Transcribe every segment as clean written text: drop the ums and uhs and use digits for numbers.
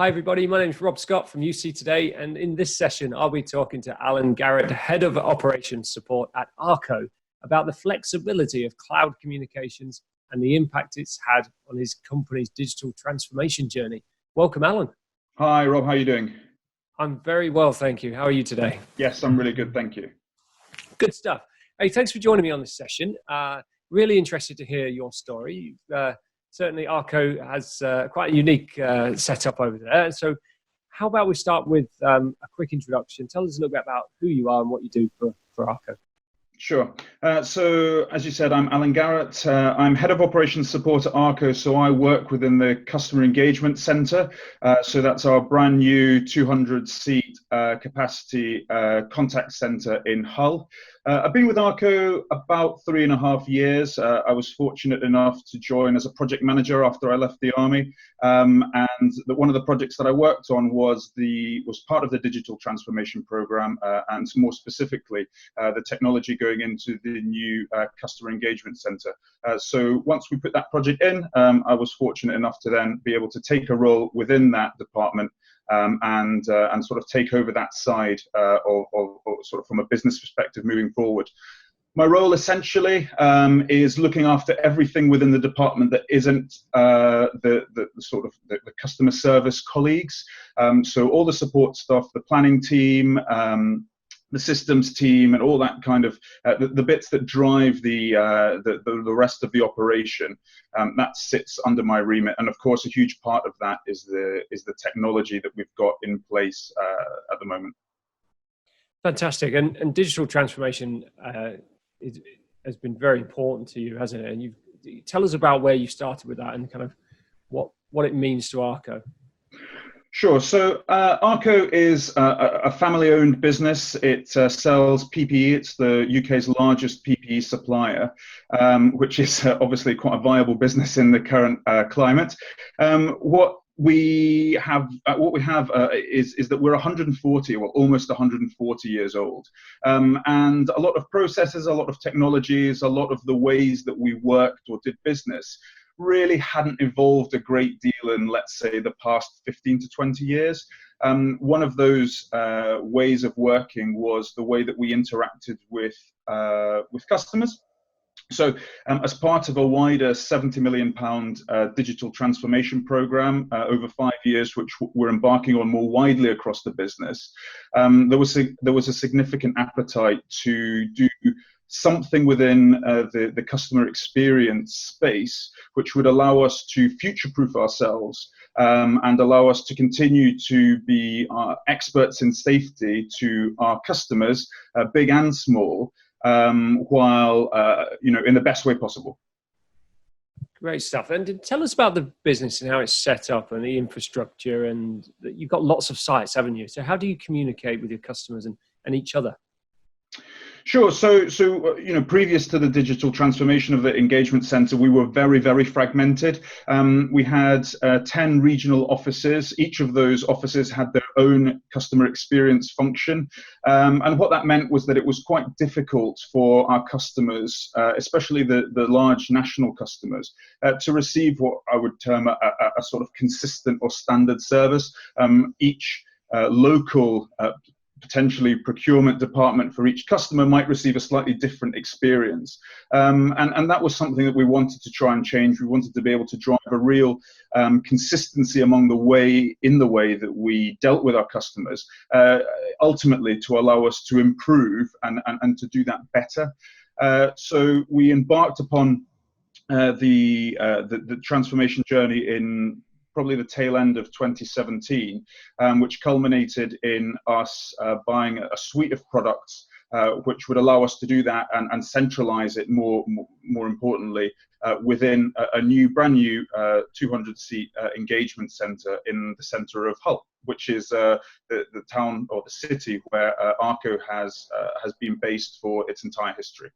Hi everybody, my name is Rob Scott from UC Today, and in this session I'll be talking to Alan Garratt, Head of Operations Support at Arco, about the flexibility of cloud communications and the impact it's had on his company's digital transformation journey. Welcome, Alan. Hi Rob, how are you doing? I'm very well, thank you. How are you today? Yes, I'm really good, thank you. Good stuff. Hey, thanks for joining me on this session. Really interested to hear your story. Certainly Arco has quite a unique setup over there. So how about we start with a quick introduction. Tell us a little bit about who you are and what you do for Arco. Sure. So as you said, I'm Alan Garratt. I'm Head of Operations Support at Arco, so I work within the Customer Engagement Centre. So that's our brand new 200-seat capacity contact centre in Hull. I've been with Arco about 3.5 years. I was fortunate enough to join as a project manager after I left the army. And one of the projects that I worked on was part of the digital transformation program, and more specifically, the technology going into the new customer engagement center. So once we put that project in, I was fortunate enough to then be able to take a role within that department and sort of take over that side of sort of from a business perspective moving forward. My role essentially is looking after everything within the department that isn't the customer service colleagues. So all the support stuff, the planning team, the systems team, and all that kind of the bits that drive the rest of the operation, that sits under my remit. And of course, a huge part of that is the technology that we've got in place at the moment. Fantastic. And digital transformation has been very important to you, hasn't it? And you tell us about where you started with that and kind of what it means to Arco. Sure. So Arco is a family-owned business. It sells PPE. It's the UK's largest PPE supplier, which is obviously quite a viable business in the current climate. What we have is that we're 140, well, almost 140 years old, and a lot of processes, a lot of technologies, a lot of the ways that we worked or did business really hadn't evolved a great deal in, let's say, the past 15 to 20 years. One of those ways of working was the way that we interacted with customers. So as part of a wider £70 million digital transformation program over 5 years, which we're embarking on more widely across the business, there was a significant appetite to do something within the customer experience space, which would allow us to future-proof ourselves and allow us to continue to be experts in safety to our customers, big and small, while in the best way possible. Great stuff. And tell us about the business and how it's set up and the infrastructure. And you've got lots of sites, haven't you? So how do you communicate with your customers and each other? Sure. So previous to the digital transformation of the engagement center, we were very, very fragmented. We had 10 regional offices. Each of those offices had their own customer experience function. And what that meant was that it was quite difficult for our customers, especially the large national customers, to receive what I would term a sort of consistent or standard service. Each local potentially procurement department for each customer might receive a slightly different experience. And that was something that we wanted to try and change. We wanted to be able to drive a real consistency in the way that we dealt with our customers, ultimately to allow us to improve and to do that better. So we embarked upon the transformation journey in probably the tail end of 2017, which culminated in us buying a suite of products which would allow us to do that and centralize it more importantly within a brand new 200-seat engagement center in the center of Hull, which is the town or the city where Arco has been based for its entire history.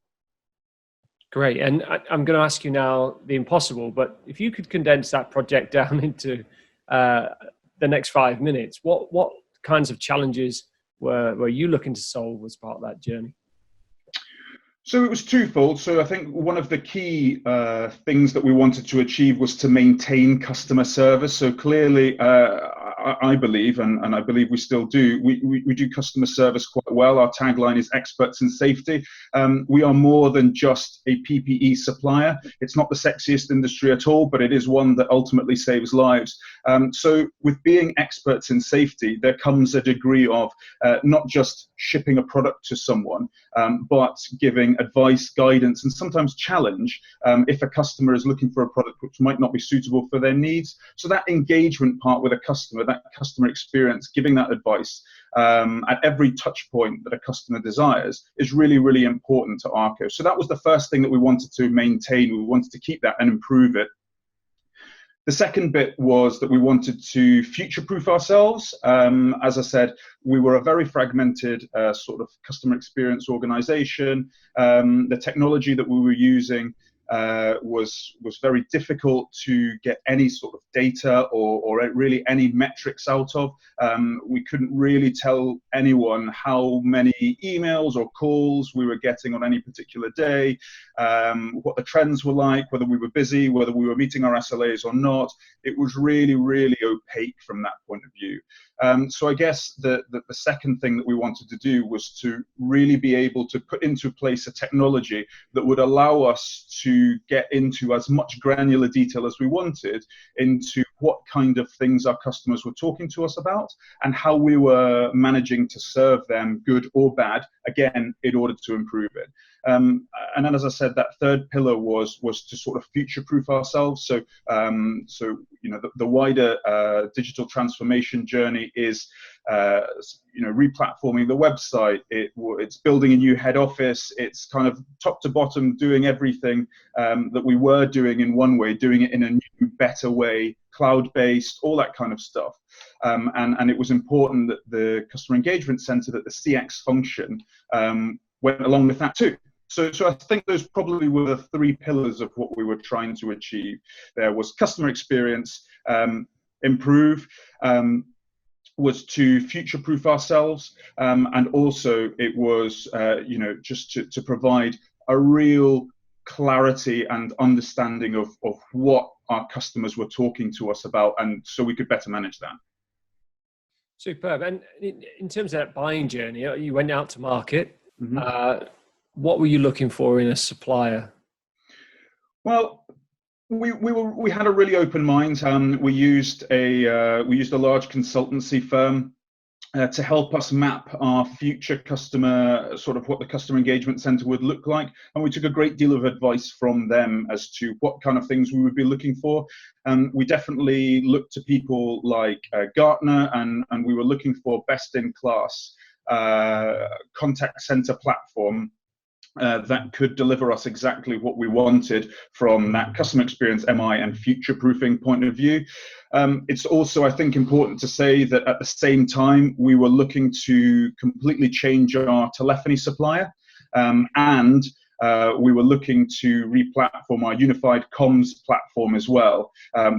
Great. And I'm going to ask you now the impossible, but if you could condense that project down into the next 5 minutes, what kinds of challenges were you looking to solve as part of that journey? So it was twofold. So I think one of the key things that we wanted to achieve was to maintain customer service. So clearly I believe, and I believe we still do, we do customer service quite well. Our tagline is experts in safety. We are more than just a PPE supplier. It's not the sexiest industry at all, but it is one that ultimately saves lives. So with being experts in safety, there comes a degree of not just shipping a product to someone, but giving advice, guidance, and sometimes challenge if a customer is looking for a product which might not be suitable for their needs. So that engagement part with a customer, that customer experience, giving that advice at every touch point that a customer desires is really, really important to Arco. So that was the first thing that we wanted to maintain. We wanted to keep that and improve it. The second bit was that we wanted to future-proof ourselves. As I said, we were a very fragmented sort of customer experience organization. The technology that we were using was very difficult to get any sort of data or really any metrics out of. We couldn't really tell anyone how many emails or calls we were getting on any particular day, what the trends were like, whether we were busy, whether we were meeting our SLAs or not. It was really, really opaque from that point of view. So I guess the second thing that we wanted to do was to really be able to put into place a technology that would allow us to get into as much granular detail as we wanted into what kind of things our customers were talking to us about and how we were managing to serve them, good or bad, again, in order to improve it. And then, as I said, that third pillar was to sort of future-proof ourselves. So, you know, the wider digital transformation journey is, you know, replatforming the website. It's building a new head office. It's kind of top to bottom doing everything that we were doing in one way, doing it in a new, better way, cloud-based, all that kind of stuff. And it was important that the customer engagement center, that the CX function, went along with that too. So I think those probably were the three pillars of what we were trying to achieve. There was customer experience, improve, was to future-proof ourselves, and also it was, you know, just to provide a real clarity and understanding of what our customers were talking to us about, and so we could better manage that. Superb. And in terms of that buying journey, you went out to market. Mm-hmm. What were you looking for in a supplier? Well, we had a really open mind. We used a large consultancy firm to help us map our future customer, sort of what the customer engagement center would look like. And we took a great deal of advice from them as to what kind of things we would be looking for. We definitely looked to people like Gartner, and we were looking for best-in-class contact center platform that could deliver us exactly what we wanted from that customer experience, MI, and future-proofing point of view. It's also, I think, important to say that at the same time, we were looking to completely change our telephony supplier, and we were looking to re-platform our unified comms platform as well,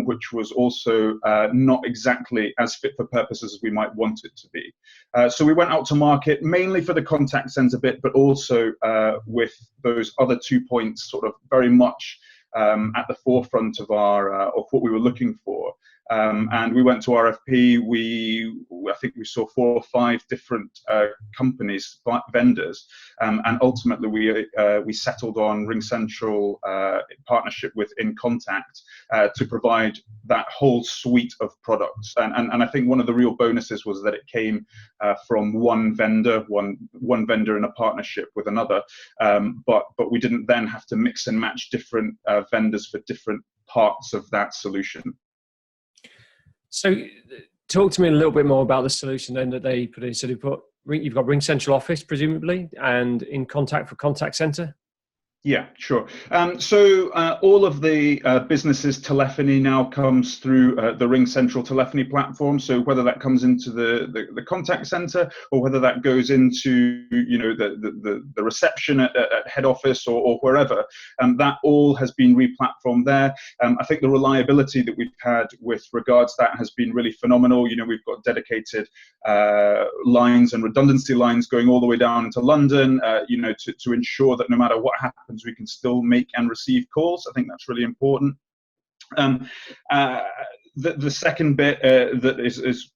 which was also not exactly as fit for purpose as we might want it to be. So we went out to market mainly for the contact center bit, but also with those other 2 points sort of very much at the forefront of of what we were looking for. And we went to RFP. I think we saw 4 or 5 different companies, vendors, and ultimately we settled on RingCentral partnership with InContact to provide that whole suite of products. And I think one of the real bonuses was that it came from one vendor in a partnership with another, but we didn't then have to mix and match different vendors for different parts of that solution. So talk to me a little bit more about the solution then that they put in. So you've got RingCentral Office, presumably, and InContact for Contact Centre? Yeah, sure. So all of the business's telephony now comes through the RingCentral telephony platform. So whether that comes into the contact center or whether that goes into, you know, the reception at head office or wherever, that all has been replatformed there. I think the reliability that we've had with regards to that has been really phenomenal. You know, we've got dedicated lines and redundancy lines going all the way down into London, you know, to ensure that no matter what happens, we can still make and receive calls. I think that's really important. The second bit that is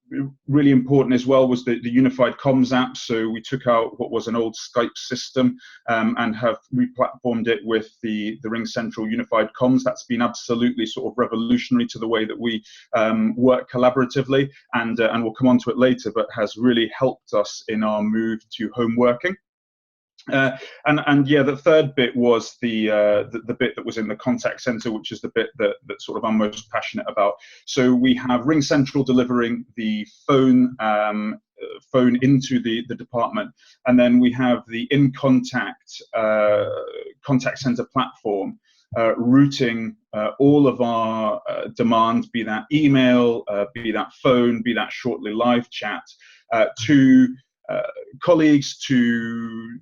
really important as well was the unified comms app. So we took out what was an old Skype system and have replatformed it with the RingCentral unified comms. That's been absolutely sort of revolutionary to the way that we work collaboratively, and we'll come on to it later, but has really helped us in our move to home working. And yeah, the third bit was the bit that was in the contact center, which is the bit that sort of I'm most passionate about. So we have RingCentral delivering the phone into the department, and then we have the contact center platform routing all of our demand, be that email, be that phone, be that shortly live chat, to colleagues, to,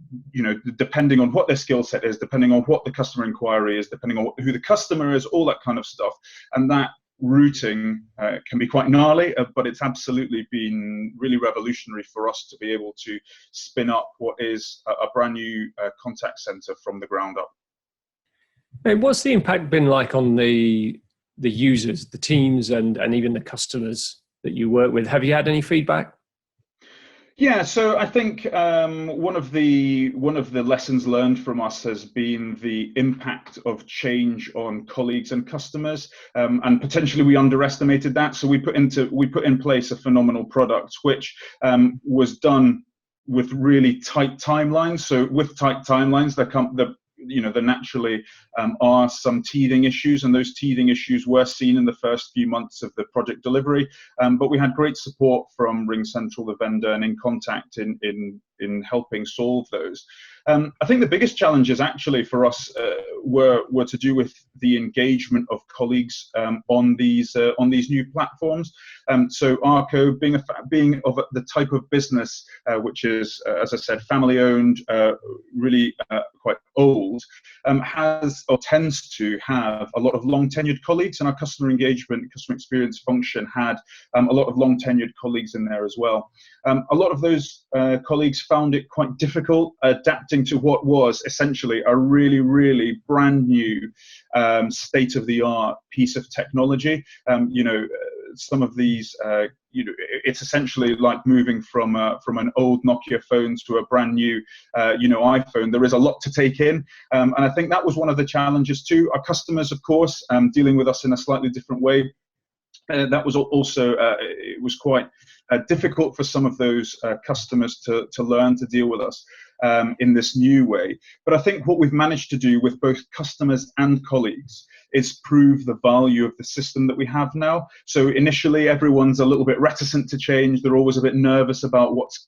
depending on what their skill set is, depending on what the customer inquiry is, depending on who the customer is, all that kind of stuff. And that routing can be quite gnarly, but it's absolutely been really revolutionary for us to be able to spin up what is a brand new contact center from the ground up. And what's the impact been like on the users, the teams, and even the customers that you work with? Have you had any feedback? Yeah, so I think one of the lessons learned from us has been the impact of change on colleagues and customers, and potentially we underestimated that. So we put in place a phenomenal product, which was done with really tight timelines. So with tight timelines, there naturally are some teething issues, and those teething issues were seen in the first few months of the project delivery. But we had great support from RingCentral, the vendor, and InContact in helping solve those. I think the biggest challenges actually for us were to do with the engagement of colleagues on these new platforms. So Arco, being of the type of business which is, as I said, family owned, really quite old, has or tends to have a lot of long tenured colleagues, and our customer engagement, customer experience function had a lot of long tenured colleagues in there as well. A lot of those colleagues found it quite difficult adapting to what was essentially a really, really brand new state-of-the-art piece of technology. Some of these, it's essentially like moving from an old Nokia phone to a brand new, iPhone. There is a lot to take in, and I think that was one of the challenges too. Our customers, of course, dealing with us in a slightly different way. That was also, it was quite difficult for some of those customers to learn to deal with us in this new way. But I think what we've managed to do with both customers and colleagues is prove the value of the system that we have now. So initially, everyone's a little bit reticent to change. They're always a bit nervous about what's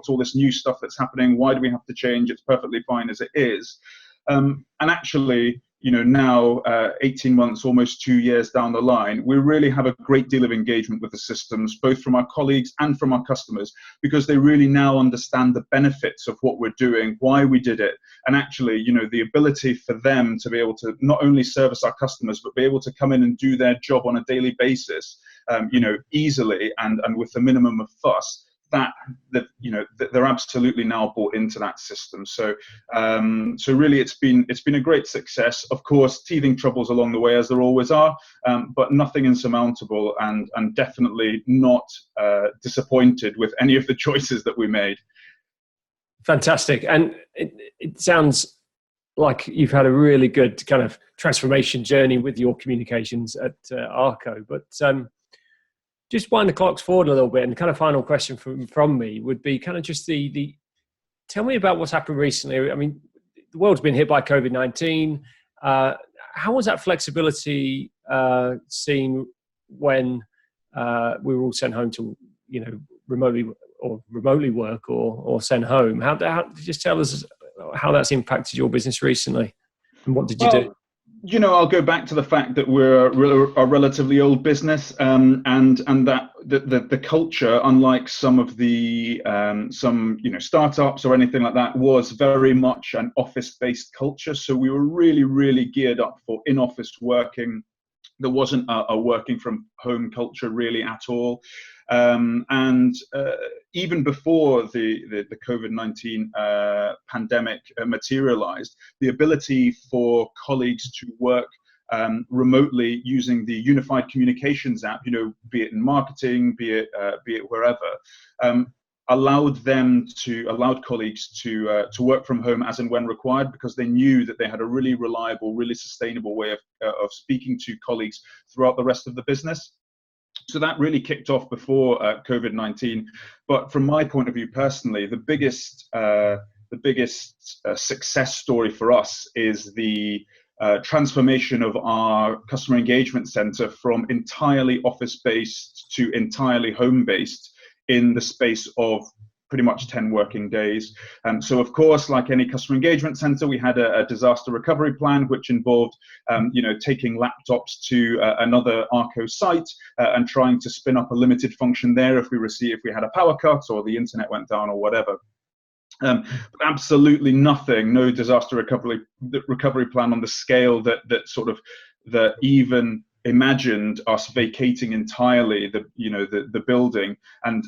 all this new stuff that's happening. Why do we have to change? It's perfectly fine as it is. And actually, now 18 months, almost 2 years down the line, we really have a great deal of engagement with the systems, both from our colleagues and from our customers, because they really now understand the benefits of what we're doing, why we did it, and actually, the ability for them to be able to not only service our customers, but be able to come in and do their job on a daily basis, easily and with the minimum of fuss. They're absolutely now bought into that system. So really it's been a great success. Of course, teething troubles along the way, as there always are, but nothing insurmountable, and definitely not disappointed with any of the choices that we made. Fantastic. And it sounds like you've had a really good kind of transformation journey with your communications at Arco. But just wind the clocks forward a little bit, and the kind of final question from me would be kind of just tell me about what's happened recently. I mean, the world's been hit by COVID-19. How was that flexibility seen when we were all sent home to, remotely work or sent home? How just tell us how that's impacted your business recently, and what did you do? I'll go back to the fact that we're a relatively old business, and that the culture, unlike some of the startups or anything like that, was very much an office-based culture. So we were really, really geared up for in-office working. There wasn't a working from home culture really at all. And even before the COVID-19 pandemic materialized, the ability for colleagues to work remotely using the unified communications app, be it in marketing, be it wherever, allowed colleagues to work from home as and when required, because they knew that they had a really reliable, really sustainable way of speaking to colleagues throughout the rest of the business. So that really kicked off before COVID-19. But from my point of view personally, the biggest success story for us is the transformation of our customer engagement center from entirely office-based to entirely home-based in the space of pretty much 10 working days. So of course, like any customer engagement center, we had a disaster recovery plan, which involved taking laptops to another Arco site and trying to spin up a limited function there if we had a power cut or the internet went down or whatever. But absolutely nothing, no disaster recovery plan on the scale that even imagined us vacating entirely the building and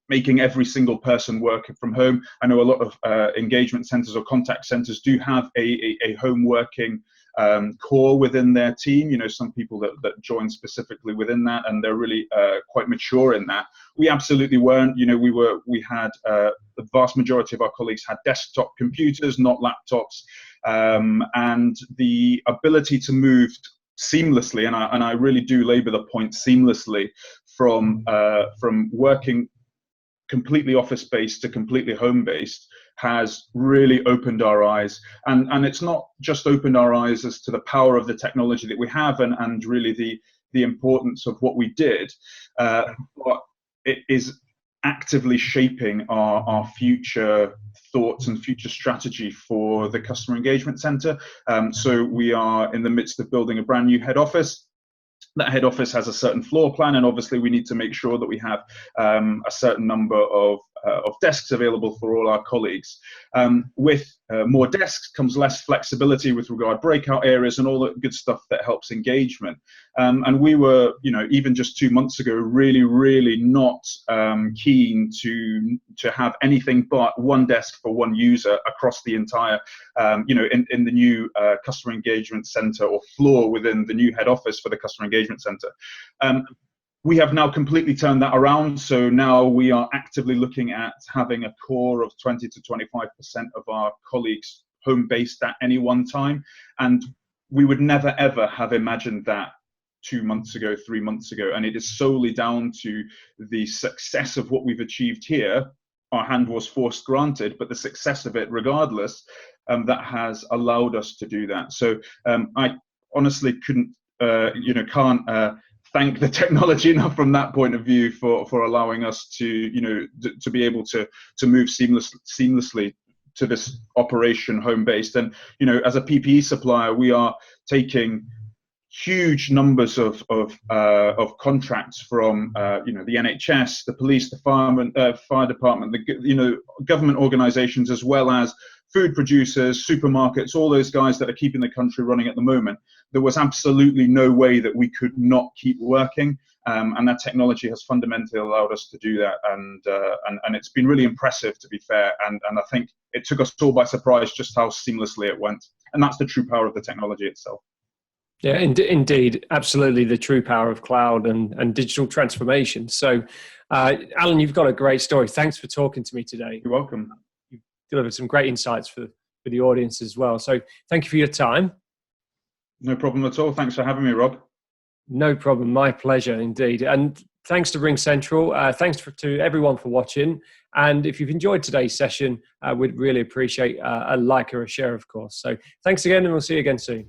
making every single person work from home. I know a lot of engagement centers or contact centers do have a home working core within their team. Some people that join specifically within that, and they're really quite mature in that. We absolutely weren't. We had the vast majority of our colleagues had desktop computers, not laptops, and the ability to move seamlessly, and I really do labor the point, seamlessly, from working completely office-based to completely home-based has really opened our eyes. And it's not just opened our eyes as to the power of the technology that we have and really the importance of what we did, but it is actively shaping our future thoughts and future strategy for the customer engagement center. So we are in the midst of building a brand new head office. That head office has a certain floor plan, and obviously we need to make sure that we have a certain number of desks available for all our colleagues. With more desks comes less flexibility with regard breakout areas and all the good stuff that helps engagement. And we were, even just 2 months ago, really not keen to have anything but one desk for one user across the entire, in the new customer engagement center or floor within the new head office for the customer engagement center. We have now completely turned that around. So now we are actively looking at having a core of 20 to 25% of our colleagues home-based at any one time. And we would never, ever have imagined that 2 months ago, 3 months ago. And it is solely down to the success of what we've achieved here. Our hand was forced, granted, but the success of it, regardless, that has allowed us to do that. So I honestly can't thank the technology enough from that point of view for allowing us to be able to move seamlessly to this operation home-based. And as a PPE supplier, we are taking huge numbers of contracts from the NHS, the police, the fire department, the government organisations, as well as food producers, supermarkets, all those guys that are keeping the country running at the moment. There was absolutely no way that we could not keep working, and that technology has fundamentally allowed us to do that. And it's been really impressive, to be fair. And I think it took us all by surprise just how seamlessly it went. And that's the true power of the technology itself. Yeah, indeed, absolutely, the true power of cloud and digital transformation. So, Alan, you've got a great story. Thanks for talking to me today. You're welcome. You've delivered some great insights for the audience as well. So thank you for your time. No problem at all. Thanks for having me, Rob. No problem. My pleasure, indeed. And thanks to RingCentral. Thanks to everyone for watching. And if you've enjoyed today's session, we'd really appreciate a like or a share, of course. So thanks again, and we'll see you again soon.